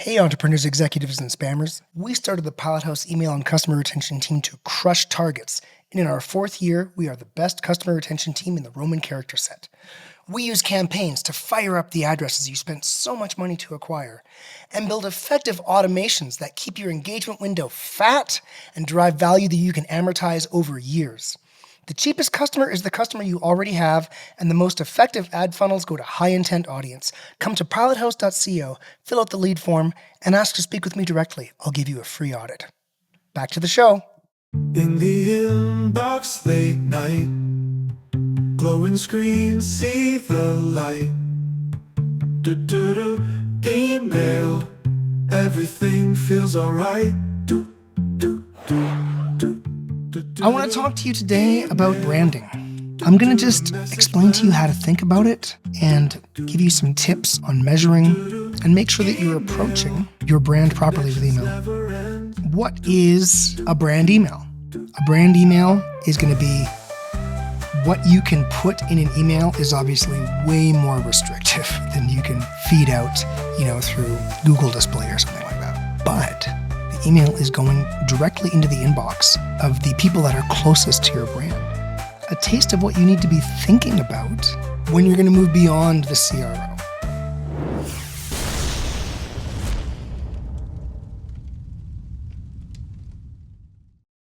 Hey entrepreneurs, executives, and spammers. We started the Pilot House email and customer retention team to crush targets. And in our 4th year, we are the best customer retention team in the Roman character set. We use campaigns to fire up the addresses you spent so much money to acquire and build effective automations that keep your engagement window fat and drive value that you can amortize over years. The cheapest customer is the customer you already have, and the most effective ad funnels go to high-intent audience. Come to pilothouse.co, fill out the lead form, and ask to speak with me directly. I'll give you a free audit. Back to the show. In the inbox late night, glowing screen, see the light. Email, everything feels alright. I want to talk to you today about branding. I'm going to just explain to you how to think about it and give you some tips on measuring and make sure that you're approaching your brand properly with email. What is a brand email? A brand email is going to be what you can put in an email is obviously way more restrictive than you can feed out, through Google Display or something like that. But the email is going directly into the inbox of the people that are closest to your brand. A taste of what you need to be thinking about when you're going to move beyond the CRO.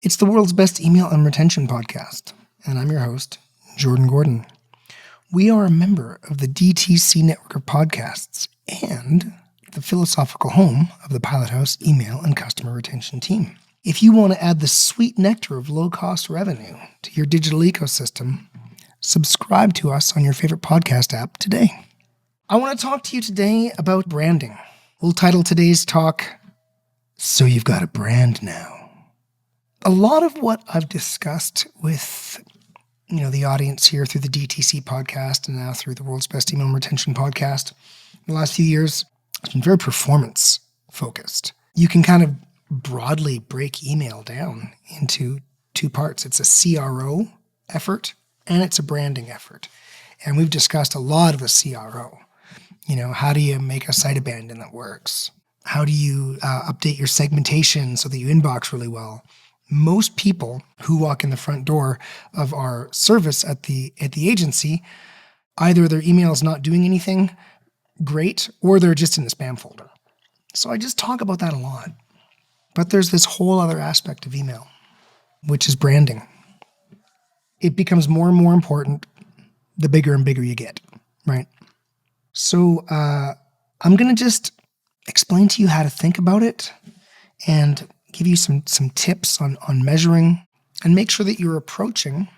It's the world's best email and retention podcast, and I'm your host, Jordan Gordon. We are a member of the DTC network of podcasts and the philosophical home of the Pilot House email and customer retention team. If you want to add the sweet nectar of low-cost revenue to your digital ecosystem, subscribe to us on your favorite podcast app today. I want to talk to you today about branding. We'll title today's talk, So You've Got a Brand Now. A lot of what I've discussed with the audience here through the DTC podcast and now through the World's Best Email and Retention podcast in the last few years has been very performance focused. You can kind of broadly break email down into two parts. It's a CRO effort and it's a branding effort. And we've discussed a lot of the CRO. How do you make a site abandon that works? How do you update your segmentation so that you inbox really well? Most people who walk in the front door of our service at the agency, either their email is not doing anything great or they're just in the spam folder. So I just talk about that a lot. But there's this whole other aspect of email, which is branding. It becomes more and more important the bigger and bigger you get, right? So I'm going to just explain to you how to think about it and give you some tips on measuring and make sure that you're approaching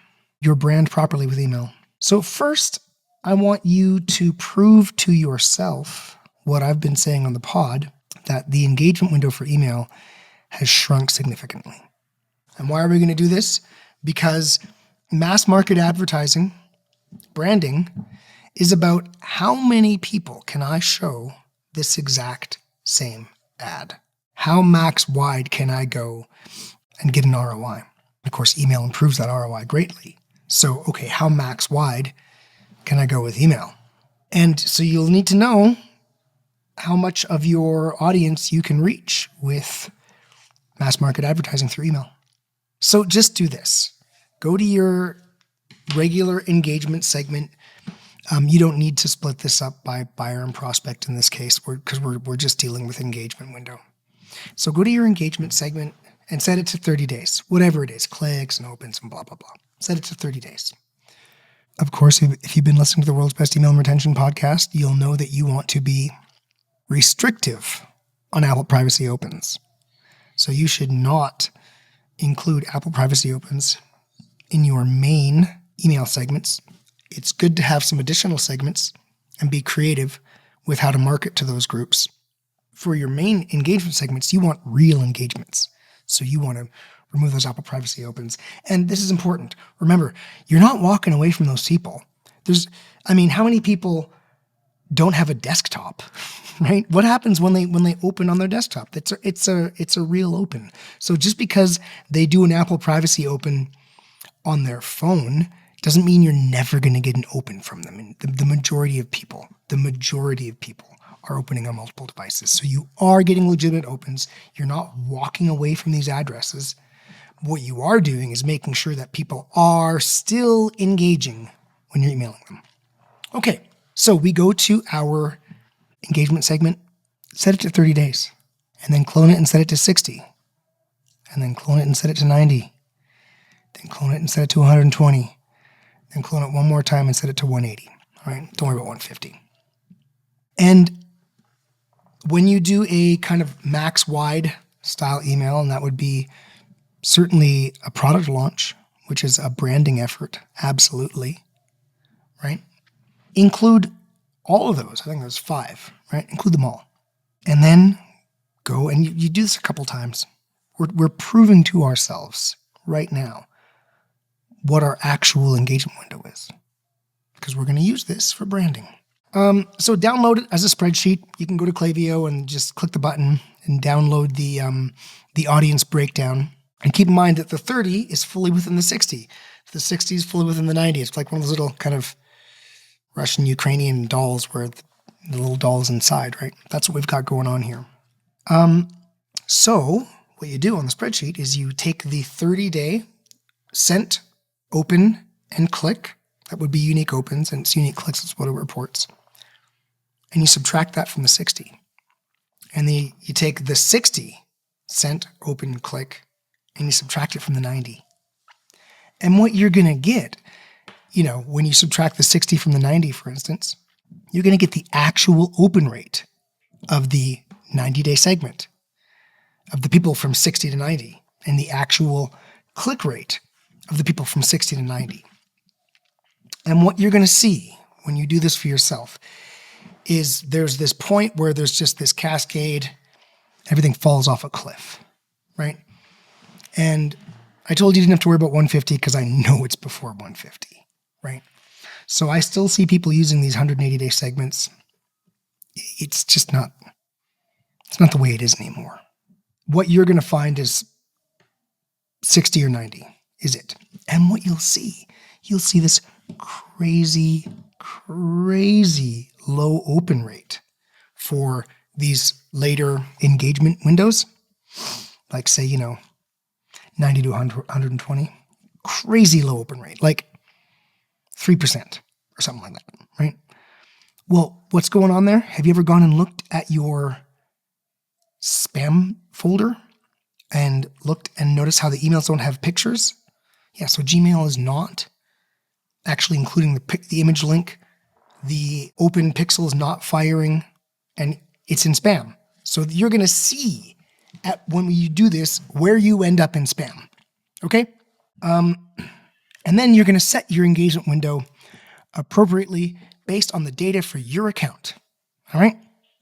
your brand properly with email. So first, I want you to prove to yourself what I've been saying on the pod, that the engagement window for email has shrunk significantly. And why are we going to do this? Because mass market advertising, branding, is about how many people can I show this exact same ad? How max wide can I go and get an ROI? Of course, email improves that ROI greatly. So, okay, how max wide can I go with email? And so you'll need to know how much of your audience you can reach with mass market advertising through email. So just do this. Go to your regular engagement segment. You don't need to split this up by buyer and prospect in this case because we're just dealing with engagement window. So go to your engagement segment and set it to 30 days, whatever it is, clicks and opens and blah, blah, blah. Set it to 30 days. Of course, if you've been listening to the World's Best Email and Retention podcast, you'll know that you want to be restrictive on Apple Privacy Opens. So you should not include Apple Privacy Opens in your main email segments. It's good to have some additional segments and be creative with how to market to those groups. For your main engagement segments, you want real engagements. So you want to remove those Apple Privacy Opens. And this is important. Remember, you're not walking away from those people. How many people don't have a desktop, right? What happens when they open on their desktop? It's a real open. So just because they do an Apple Privacy Open on their phone doesn't mean you're never going to get an open from them. And the majority of people are opening on multiple devices. So you are getting legitimate opens. You're not walking away from these addresses. What you are doing is making sure that people are still engaging when you're emailing them. Okay, so we go to our engagement segment, set it to 30 days, and then clone it and set it to 60, and then clone it and set it to 90, then clone it and set it to 120, then clone it one more time and set it to 180. All right, don't worry about 150. And when you do a kind of max wide style email, and that would be certainly a product launch, which is a branding effort, absolutely, right? Include all of those. I think there's 5, right? Include them all. And then go, and you do this a couple times. We're proving to ourselves right now what our actual engagement window is, because we're going to use this for branding. So download it as a spreadsheet. You can go to Klaviyo and just click the button and download the audience breakdown. And keep in mind that the 30 is fully within the 60. The 60 is fully within the 90. It's like one of those little kind of Russian, Ukrainian dolls where the little doll's inside, right? That's what we've got going on here. So what you do on the spreadsheet is you take the 30-day sent, open, and click. That would be unique opens, and it's unique clicks is what it reports. And you subtract that from the 60. And then you take the 60 sent, open, click, and you subtract it from the 90. And what you're going to get, when you subtract the 60 from the 90, for instance, you're going to get the actual open rate of the 90-day segment, of the people from 60 to 90, and the actual click rate of the people from 60 to 90. And what you're going to see when you do this for yourself is there's this point where there's just this cascade, everything falls off a cliff, right? And I told you didn't have to worry about 150 because I know it's before 150, right? So I still see people using these 180-day segments. It's just not the way it is anymore. What you're going to find is 60 or 90 is it. And what you'll see this crazy low open rate for these later engagement windows, like say, 90 to 120, crazy low open rate, like 3% or something like that, right? Well, what's going on there? Have you ever gone and looked at your spam folder and looked and noticed how the emails don't have pictures? Yeah, so Gmail is not actually including the image link. The open pixel is not firing, and it's in spam. So you're going to see when you do this where you end up in spam. Okay? And then you're going to set your engagement window appropriately based on the data for your account. All right?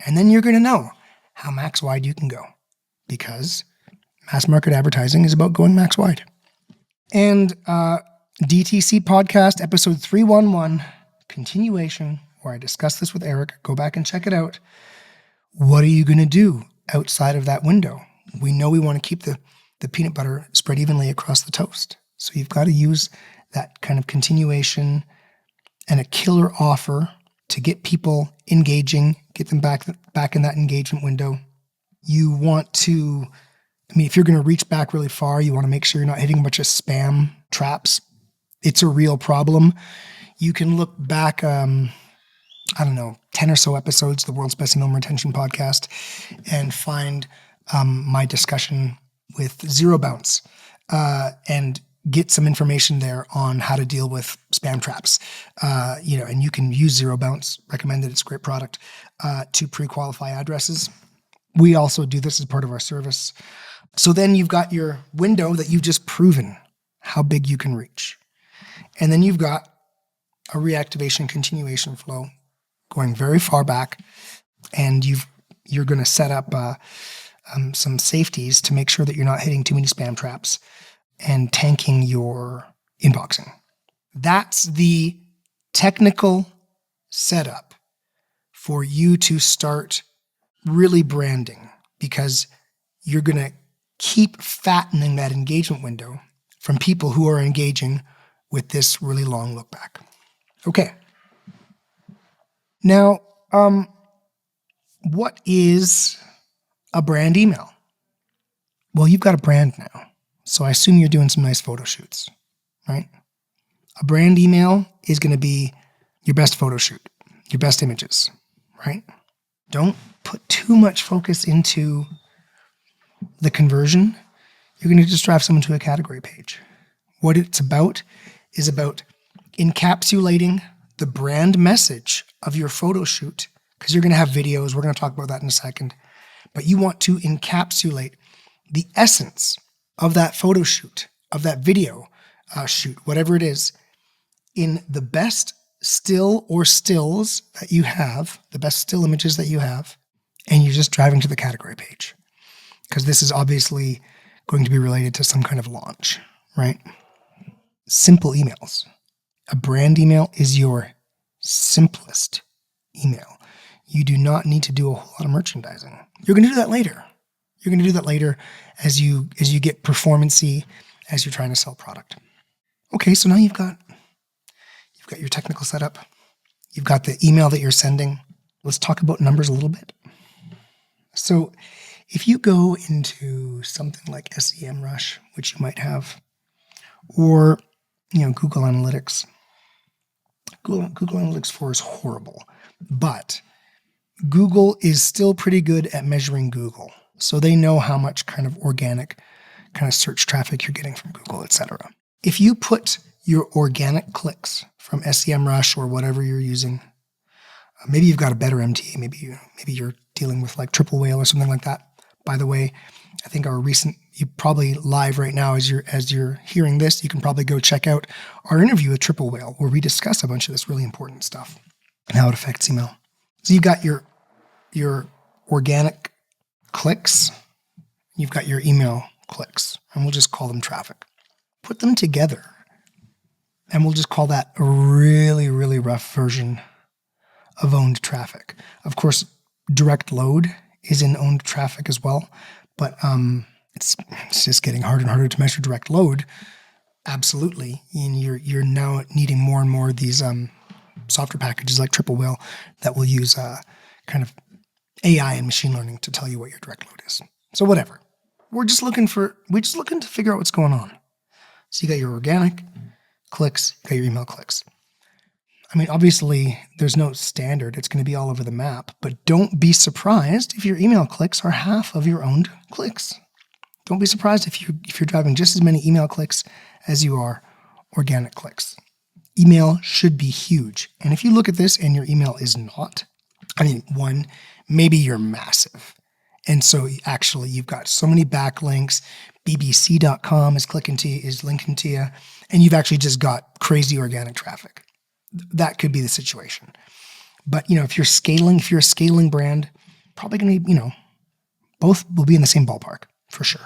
And then you're going to know how max wide you can go, because mass market advertising is about going max wide. And DTC podcast episode 311, continuation, where I discuss this with Eric. Go back and check it out. What are you going to do outside of that window? We know we want to keep the peanut butter spread evenly across the toast. So you've got to use that kind of continuation and a killer offer to get people engaging, get them back in that engagement window. You want to, if you're going to reach back really far, you want to make sure you're not hitting a bunch of spam traps. It's a real problem. You can look back, 10 or so episodes, the World's Best Email Retention podcast, and find my discussion with Zero Bounce, and get some information there on how to deal with spam traps. And you can use Zero Bounce, recommended, it's a great product, to pre-qualify addresses. We also do this as part of our service. So then you've got your window that you've just proven how big you can reach. And then you've got a reactivation continuation flow going very far back, and you're going to set up some safeties to make sure that you're not hitting too many spam traps and tanking your inboxing. That's the technical setup for you to start really branding, because you're going to keep fattening that engagement window from people who are engaging with this really long look back. Okay. Now, what is a brand email? Well, you've got a brand now. So I assume you're doing some nice photo shoots, right? A brand email is going to be your best photo shoot, your best images, right? Don't put too much focus into the conversion. You're going to just drive someone to a category page. What it's about is about encapsulating the brand message of your photo shoot, because you're going to have videos. We're going to talk about that in a second. But you want to encapsulate the essence of that photo shoot, of that video shoot, whatever it is, in the best still or stills that you have, the best still images that you have, and you're just driving to the category page. Because this is obviously going to be related to some kind of launch, right? Simple emails. A brand email is your simplest email. You do not need to do a whole lot of merchandising. You're going to do that later. You're going to do that later as you get performancy, as you're trying to sell product. Okay, so now you've got your technical setup. You've got the email that you're sending. Let's talk about numbers a little bit. So if you go into something like SEMrush, which you might have, or Google Analytics. Google Analytics 4 is horrible, but Google is still pretty good at measuring Google. So they know how much kind of organic kind of search traffic you're getting from Google, etc. If you put your organic clicks from SEMrush or whatever you're using, maybe you've got a better MTA, maybe you're dealing with like Triple Whale or something like that. By the way, I think you probably live right now as you're hearing this, you can probably go check out our interview with Triple Whale where we discuss a bunch of this really important stuff and how it affects email. So you've got your organic clicks, you've got your email clicks, and we'll just call them traffic. Put them together, and we'll just call that a really, really rough version of owned traffic. Of course, direct load is in owned traffic as well, but it's just getting harder and harder to measure direct load. Absolutely, and you're now needing more and more of these software packages like Triple Whale that will use kind of AI and machine learning to tell you what your direct load is. So whatever, we're just looking to figure out what's going on. So you got your organic clicks, you got your email clicks. I mean, obviously, there's no standard. It's going to be all over the map. But don't be surprised if your email clicks are half of your owned clicks. Don't be surprised if you're driving just as many email clicks as you are organic clicks. Email should be huge. And if you look at this and your email is not, one, maybe you're massive. And so actually you've got so many backlinks. BBC.com is linking to you, and you've actually just got crazy organic traffic. That could be the situation. But, if you're a scaling brand, probably going to, both will be in the same ballpark for sure.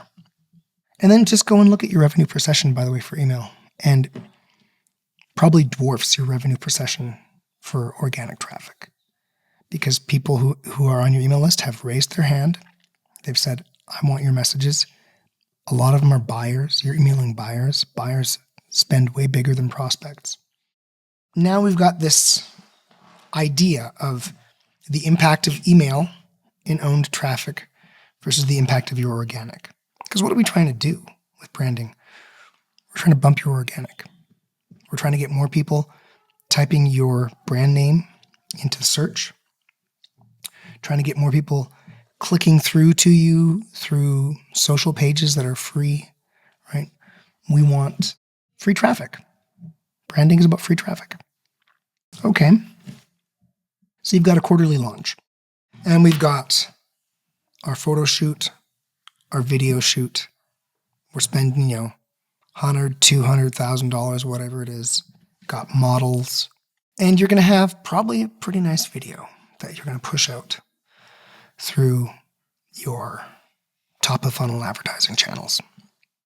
And then just go and look at your revenue per session, by the way, for email, and probably dwarfs your revenue per session for organic traffic, because people who are on your email list have raised their hand. They've said, I want your messages. A lot of them are buyers. You're emailing buyers. Buyers spend way bigger than prospects. Now we've got this idea of the impact of email in owned traffic versus the impact of your organic. Because what are we trying to do with branding? We're trying to bump your organic. We're trying to get more people typing your brand name into search, trying to get more people clicking through to you through social pages that are free, right? We want free traffic. Branding is about free traffic. Okay. So you've got a quarterly launch, and we've got our photo shoot, our video shoot. We're spending, $100,000, $200,000, whatever it is. Got models, and you're going to have probably a pretty nice video that you're going to push out through your top of funnel advertising channels.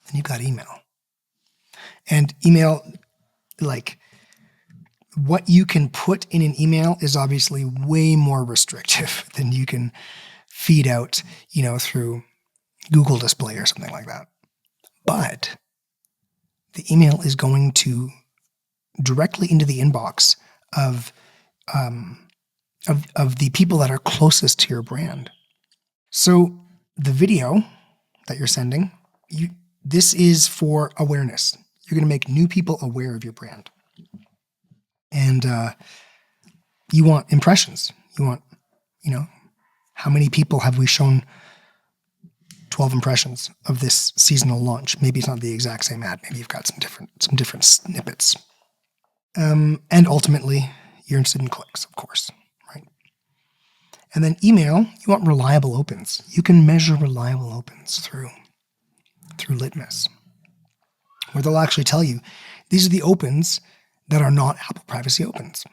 And you've got email. And email, like, what you can put in an email is obviously way more restrictive than you can feed out, through Google Display or something like that. But the email is going to directly into the inbox of of the people that are closest to your brand. So the video that you're sending, this is for awareness. You're going to make new people aware of your brand. And you want impressions. You want, how many people have we shown 12 impressions of this seasonal launch? Maybe it's not the exact same ad. Maybe you've got some different snippets. And ultimately, you're interested in clicks, of course, right? And then email, you want reliable opens. You can measure reliable opens through Litmus, where they'll actually tell you these are the opens that are not Apple privacy opens,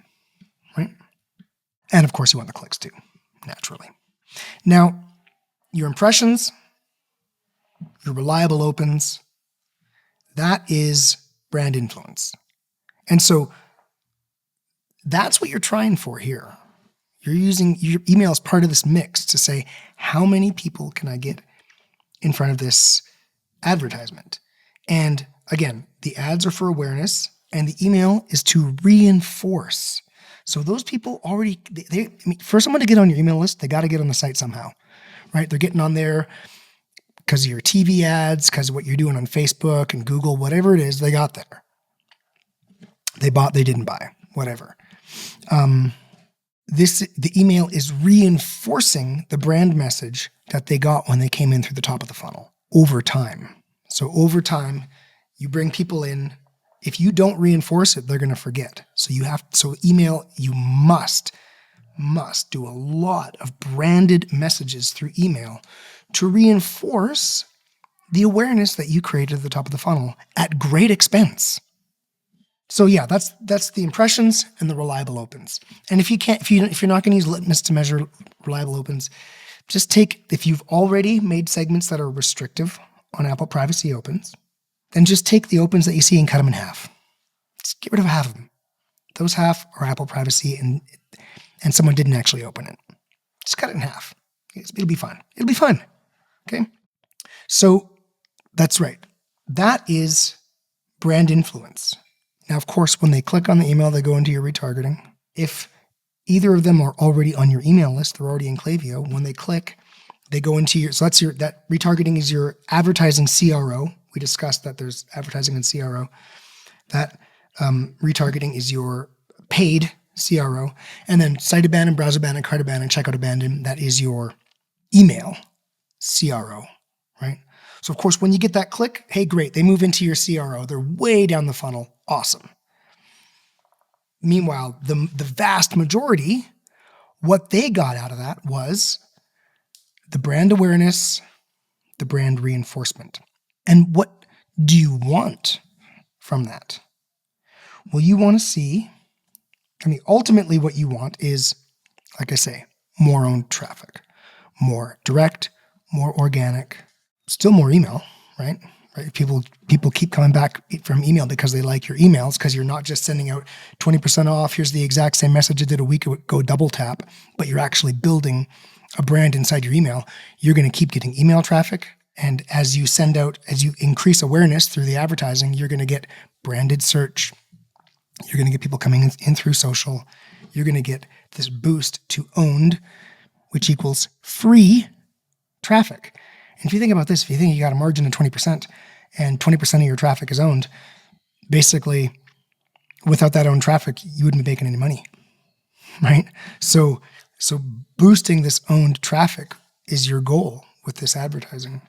right? And of course, you want the clicks too, naturally. Now, your impressions, your reliable opens, that is brand influence. And so that's what you're trying for here. You're using your email as part of this mix to say, how many people can I get in front of this advertisement? And again, the ads are for awareness and the email is to reinforce. So those people already, for someone to get on your email list, they got to get on the site somehow, right? They're getting on there because of your TV ads, because of what you're doing on Facebook and Google, whatever it is, they got there. They bought, they didn't buy, whatever. The email is reinforcing the brand message that they got when they came in through the top of the funnel over time. So over time, you bring people in. If you don't reinforce it, they're going to forget. So email, you must do a lot of branded messages through email to reinforce the awareness that you created at the top of the funnel at great expense. So yeah, that's the impressions and the reliable opens. And if you're not going to use Litmus to measure reliable opens, if you've already made segments that are restrictive on Apple privacy opens, then just take the opens that you see and cut them in half. Just get rid of half of them. Those half are Apple privacy and someone didn't actually open it. Just cut it in half. It'll be fine. It'll be fun. Okay? So that's right. That is brand influence. Now, of course, when they click on the email, they go into your retargeting. If either of them are already on your email list, they're already in Klaviyo, when they click, they go into that retargeting is your advertising CRO. We discussed that there's advertising and CRO. That retargeting is your paid CRO. And then site abandon, browser abandon, cart abandon, checkout abandon, that is your email CRO, right? So of course, when you get that click, hey, great, they move into your CRO. They're way down the funnel. Awesome. Meanwhile, the vast majority, what they got out of that was the brand awareness, the brand reinforcement. And what do you want from that? Well, you want to see, ultimately what you want is, like I say, more owned traffic, more direct, more organic, still more email, right? People keep coming back from email because they like your emails, because you're not just sending out 20% off. Here's the exact same message you did a week ago, double tap, but you're actually building a brand inside your email. You're going to keep getting email traffic. And as you increase awareness through the advertising, you're going to get branded search. You're going to get people coming in through social. You're going to get this boost to owned, which equals free traffic. And if you think about this, if you think you got a margin of 20% and 20% of your traffic is owned, basically without that owned traffic, you wouldn't be making any money, right? So boosting this owned traffic is your goal with this advertising.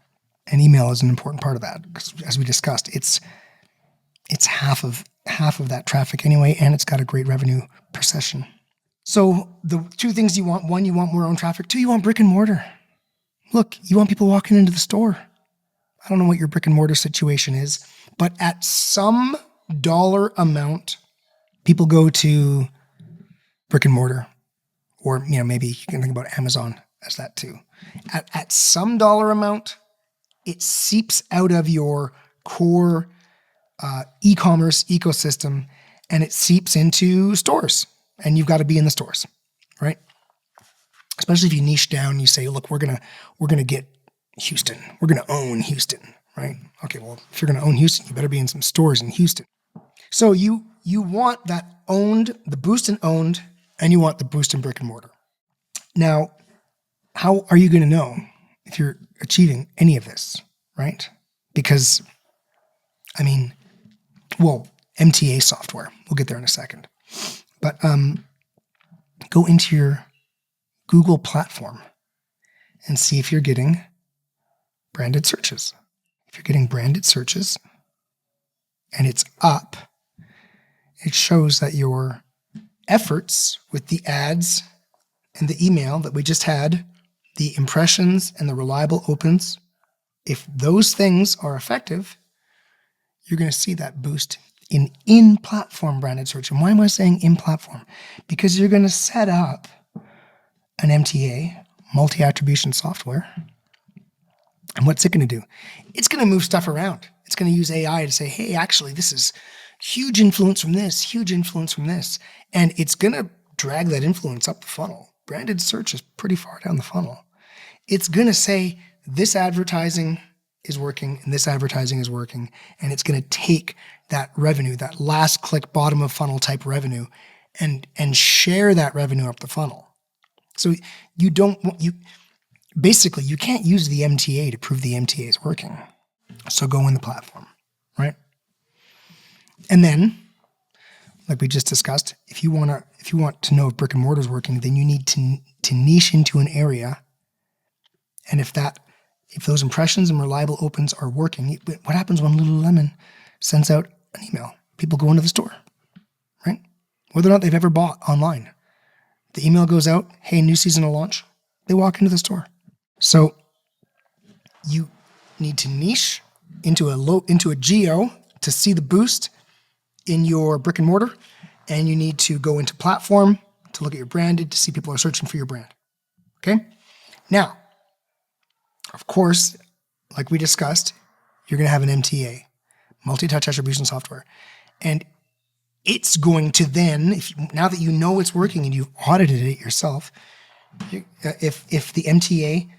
And email is an important part of that, because as we discussed, it's half of that traffic anyway, and it's got a great revenue per session. So the two things you want: one, you want more owned traffic. Two, you want brick and mortar. Look, you want people walking into the store. I don't know what your brick and mortar situation is, but at some dollar amount, people go to brick and mortar, or maybe you can think about Amazon as that too. At some dollar amount, it seeps out of your core e-commerce ecosystem and it seeps into stores, and you've got to be in the stores, right? Especially if you niche down, you say, look, we're gonna get Houston. We're gonna own Houston, right? Okay, well, if you're gonna own Houston, you better be in some stores in Houston. So you want that owned, the boost in owned, and you want the boost in brick and mortar. Now, how are you going to know if you're achieving any of this, right? Because, MTA software, we'll get there in a second. But go into your Google platform and see if you're getting branded searches. If you're getting branded searches and it's up, it shows that your efforts with the ads and the email that we just had, the impressions and the reliable opens, if those things are effective, you're going to see that boost in-platform branded search. And why am I saying in-platform? Because you're going to set up an MTA, multi-attribution software. And what's it going to do? It's going to move stuff around. It's going to use AI to say, hey, actually, this is huge influence from this, huge influence from this. And it's going to drag that influence up the funnel. Branded search is pretty far down the funnel. It's going to say this advertising is working and this advertising is working. And it's going to take that revenue, that last click bottom of funnel type revenue, and share that revenue up the funnel. So you can't use the MTA to prove the MTA is working. So go in the platform, right? And then, like we just discussed, if you want to know if brick and mortar is working, then you need to niche into an area. And if those impressions and reliable opens are working, what happens when Lululemon sends out an email? People go into the store, right? Whether or not they've ever bought online. The email goes out, hey, new seasonal launch. They walk into the store. So you need to niche into a geo to see the boost in your brick and mortar, and you need to go into platform to look at your branded to see people are searching for your brand. Okay? Now, of course, like we discussed, you're going to have an MTA, multi-touch attribution software, and it's going to then, now that you know it's working and you've audited it yourself, if the MTA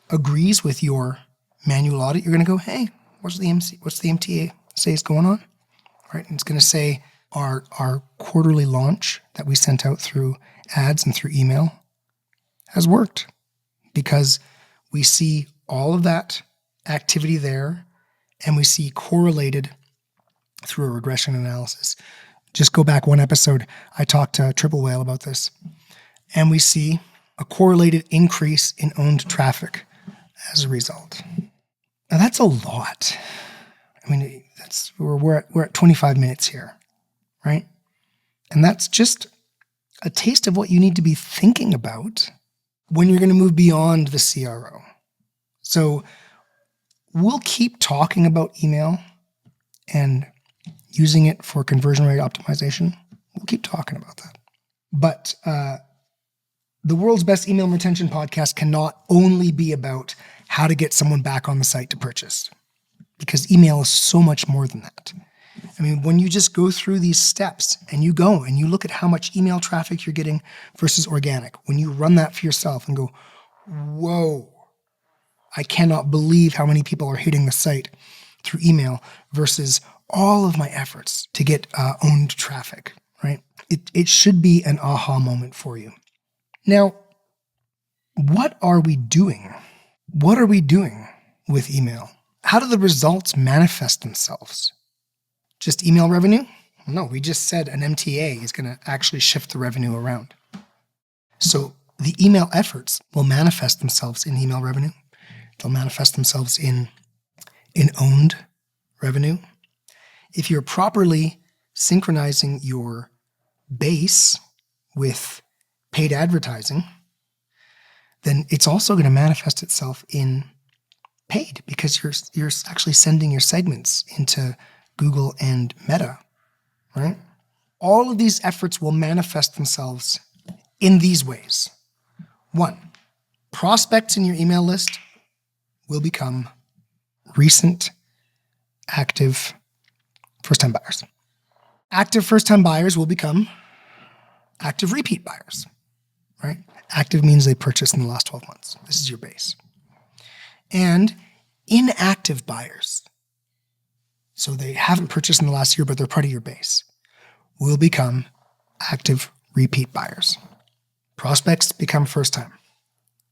agrees with your manual audit, you're going to go, hey, what's the MTA say is going on? Right? And it's going to say our quarterly launch that we sent out through ads and through email has worked because we see all of that activity there and we see correlated through a regression analysis. Just go back one episode, I talked to Triple Whale about this, and we see a correlated increase in owned traffic as a result. Now that's a lot. I mean, we're at 25 minutes here, right? And that's just a taste of what you need to be thinking about when you're going to move beyond the CRO. So we'll keep talking about email and using it for conversion rate optimization. We'll keep talking about that. But the world's best email retention podcast cannot only be about how to get someone back on the site to purchase, because email is so much more than that. I mean, when you just go through these steps and you go and you look at how much email traffic you're getting versus organic, when you run that for yourself and go, whoa, I cannot believe how many people are hitting the site through email versus all of my efforts to get owned traffic, right? It should be an aha moment for you. Now, what are we doing? What are we doing with email? How do the results manifest themselves? Just email revenue? No, we just said an MTA is going to actually shift the revenue around. So the email efforts will manifest themselves in email revenue. They'll manifest themselves in owned revenue. If you're properly synchronizing your base with paid advertising, then it's also going to manifest itself in paid because you're actually sending your segments into Google and Meta, right? All of these efforts will manifest themselves in these ways. 1, prospects in your email list will become recent, active, first-time buyers. Active first-time buyers will become active repeat buyers, right? Active means they purchased in the last 12 months. This is your base. And inactive buyers, so they haven't purchased in the last year, but they're part of your base, will become active repeat buyers. Prospects become first-time.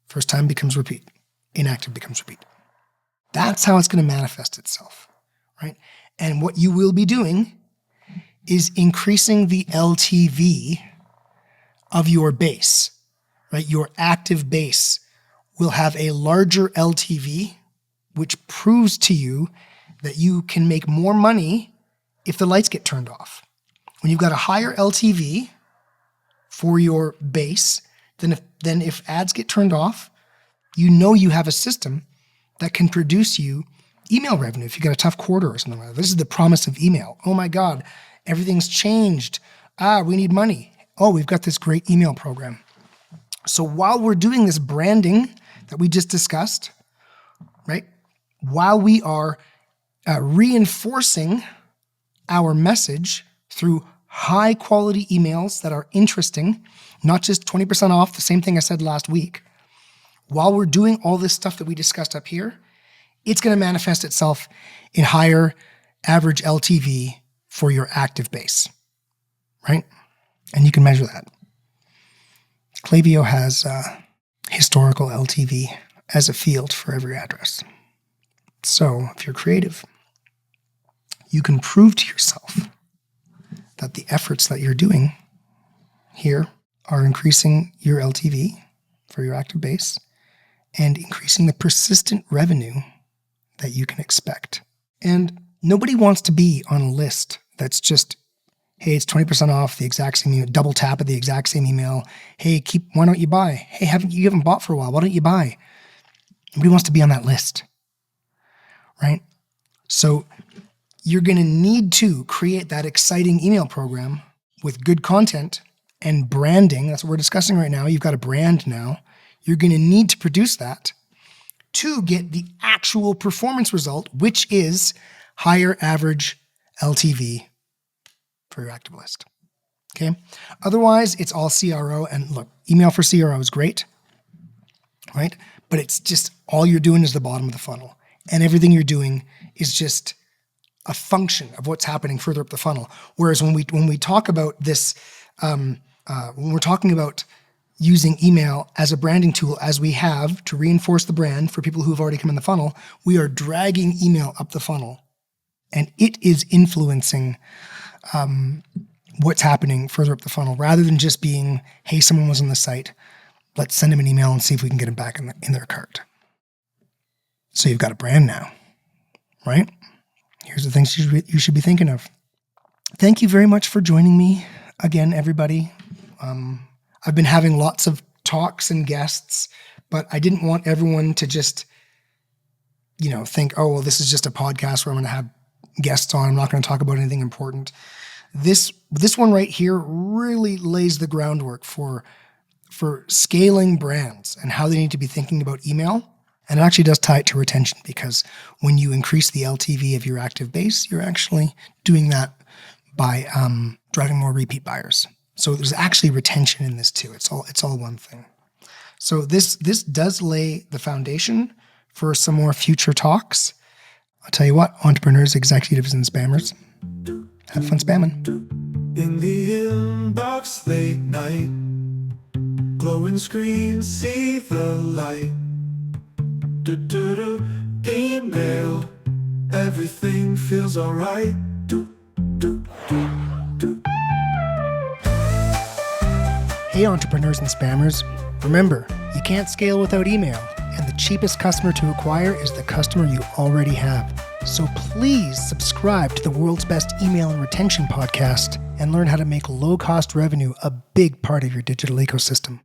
First time becomes repeat. Inactive becomes repeat. That's how it's going to manifest itself, right? And what you will be doing is increasing the LTV of your base, right? Your active base will have a larger LTV, which proves to you that you can make more money if the lights get turned off. When you've got a higher LTV for your base, then if ads get turned off, you know you have a system that can produce you email revenue if you got a tough quarter or something like that. This is the promise of email. Oh my God, everything's changed. We need money. Oh, we've got this great email program. So while we're doing this branding that we just discussed, right? While we are reinforcing our message through high quality emails that are interesting, not just 20% off, the same thing I said last week. While we're doing all this stuff that we discussed up here, it's going to manifest itself in higher average LTV for your active base, right? And you can measure that. Klaviyo has historical LTV as a field for every address. So if you're creative, you can prove to yourself that the efforts that you're doing here are increasing your LTV for your active base and increasing the persistent revenue that you can expect. And nobody wants to be on a list that's just, hey, it's 20% off the exact same email, double tap at the exact same email. Hey, why don't you buy? Hey, you haven't bought for a while. Why don't you buy? Nobody wants to be on that list, right? So you're going to need to create that exciting email program with good content and branding. That's what we're discussing right now. You've got a brand now. You're going to need to produce that to get the actual performance result, which is higher average LTV for your active list. Okay. Otherwise, it's all CRO. And look, email for CRO is great, right? But it's just all you're doing is the bottom of the funnel. And everything you're doing is just a function of what's happening further up the funnel. Whereas when we talk about this, when we're talking about using email as a branding tool, as we have to reinforce the brand for people who have already come in the funnel, we are dragging email up the funnel, and it is influencing what's happening further up the funnel, rather than just being, hey, someone was on the site, let's send them an email and see if we can get them back in their cart. So you've got a brand now, right? Here's the things you should be thinking of. Thank you very much for joining me again, everybody. I've been having lots of talks and guests, but I didn't want everyone to just, think, oh, well, this is just a podcast where I'm going to have guests on. I'm not going to talk about anything important. This one right here really lays the groundwork for scaling brands and how they need to be thinking about email. And it actually does tie it to retention, because when you increase the LTV of your active base, you're actually doing that by driving more repeat buyers. So there's actually retention in this too. It's all one thing. So this does lay the foundation for some more future talks. I'll tell you what, entrepreneurs, executives, and spammers, have fun spamming. In the inbox late night, glowing screen, see the light. Email, everything feels alright. Hey entrepreneurs and spammers, remember, you can't scale without email, and the cheapest customer to acquire is the customer you already have. So please subscribe to the world's best email and retention podcast and learn how to make low-cost revenue a big part of your digital ecosystem.